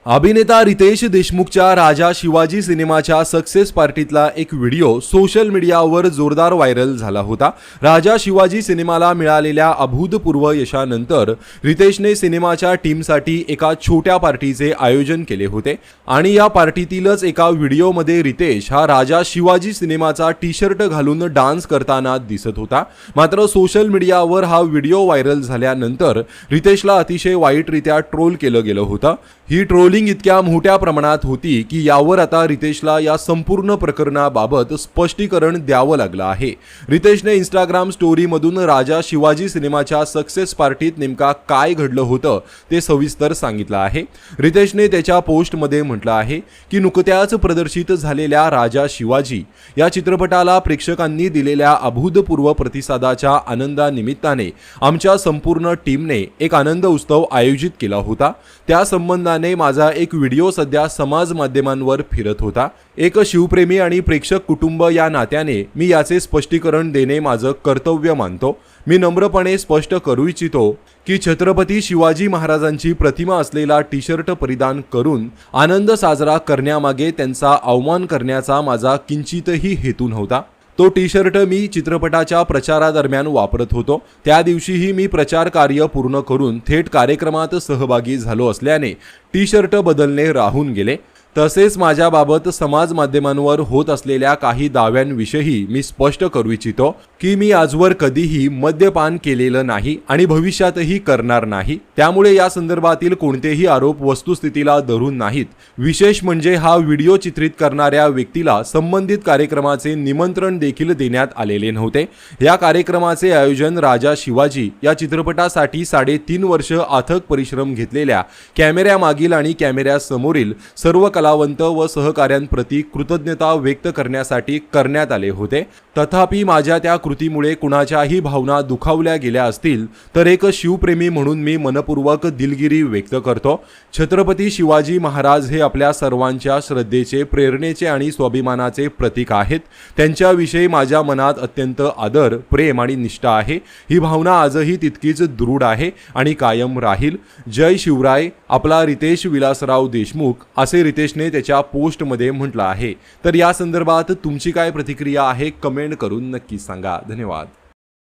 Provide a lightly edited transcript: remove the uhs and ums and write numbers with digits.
अभिनेता रितेश देशमुखच्या राजा शिवाजी सिनेमाच्या सक्सेस पार्टीतला एक व्हिडिओ सोशल मीडियावर जोरदार व्हायरल झाला होता। राजा शिवाजी सिनेमाला मिळालेल्या अभूतपूर्व यशानंतर रितेशने सिनेमाच्या टीमसाठी एका छोट्या पार्टीचे आयोजन केले होते आणि या पार्टीतीलच एका व्हिडिओमध्ये रितेश हा राजा शिवाजी सिनेमाचा टी-शर्ट घालून डान्स करताना दिसत होता। मात्र सोशल मीडियावर हा व्हिडिओ व्हायरल झाल्यानंतर रितेशला अतिशय वाईटरित्या ट्रोल केलं गेलं होतं। ही ट्रोलिंग इतक्या मोठ्या प्रमाणात होती की यावर आता रितेशला या संपूर्ण प्रकरणाबाबत स्पष्टीकरण द्यावं लागलं आहे। रितेशने इंस्टाग्राम स्टोरीमधून राजा शिवाजी सिनेमाच्या सक्सेस पार्टीत नेमका काय घडलं होतं ते सविस्तर सांगितलं आहे। रितेशने त्याच्या पोस्टमध्ये म्हटलं आहे की नुकत्याच प्रदर्शित झालेल्या राजा शिवाजी या चित्रपटाला प्रेक्षकांनी दिलेल्या अभूतपूर्व प्रतिसादाच्या आनंदानिमित्ताने आमच्या संपूर्ण टीमने एक आनंद उत्सव आयोजित केला होता। त्या संबंधाने माझा एक व्हिडिओ सध्या समाज माध्यमांवर फिरत होता। एक शिवप्रेमी आणि प्रेक्षक कुटुंब या नात्याने मी याचे स्पष्टीकरण देणे माझं कर्तव्य मानतो। मी नम्रपणे स्पष्ट करू इच्छितो की छत्रपती शिवाजी महाराजांची प्रतिमा असलेला टी-शर्ट परिधान करून आनंद साजरा करण्यामागे त्यांचा अवमान करण्याचा माझा किंचितही हेतू नव्हता। तो टी-शर्ट मी चित्रपटाच्या प्रचारादरम्यान वापरत होतो। त्या दिवशीही मी प्रचार कार्य पूर्ण करून थेट कार्यक्रमात सहभागी झालो असल्याने टी-शर्ट बदलणे राहून गेले। तसेच माझ्याबाबत समाज माध्यमांवर होत असलेल्या काही दाव्यांविषयी मी स्पष्ट करू इच्छितो की मी आजवर कधीही मद्यपान केलेलं नाही आणि भविष्यातही करणार नाही। त्यामुळे या संदर्भातील कोणतेही आरोप वस्तुस्थितीला धरून नाहीत। विशेष म्हणजे हा व्हिडिओ चित्रित करणाऱ्या व्यक्तीला संबंधित कार्यक्रमाचे निमंत्रण देखील देण्यात आलेले नव्हते। या कार्यक्रमाचे आयोजन राजा शिवाजी या चित्रपटासाठी 3.5 वर्ष अथक परिश्रम घेतलेल्या कॅमेऱ्यामागील आणि कॅमेऱ्यासमोरील सर्व कलावंत व सहकाऱ्यांप्रती कृतज्ञता व्यक्त करण्यासाठी करण्यात आले होते। तथापि माझ्या त्या कृतीमुळे कुणाच्याही भावना दुखावल्या गेल्या असतील तर एक शिवप्रेमी म्हणून मी मनपूर्वक दिलगिरी व्यक्त करतो। छत्रपती शिवाजी महाराज हे आपल्या सर्वांच्या श्रद्धेचे, प्रेरणेचे आणि स्वाभिमानाचे प्रतीक आहेत। त्यांच्याविषयी माझ्या मनात अत्यंत आदर, प्रेम आणि निष्ठा आहे। ही भावना आजही तितकीच दृढ आहे आणि कायम राहील। जय शिवराय, आपला रितेश विलासराव देशमुख, असे रितेशने त्याच्या पोस्टमध्ये म्हटलं आहे। तर या संदर्भात तुमची काय प्रतिक्रिया आहे कमेंट करून नक्की सांगा। धन्यवाद।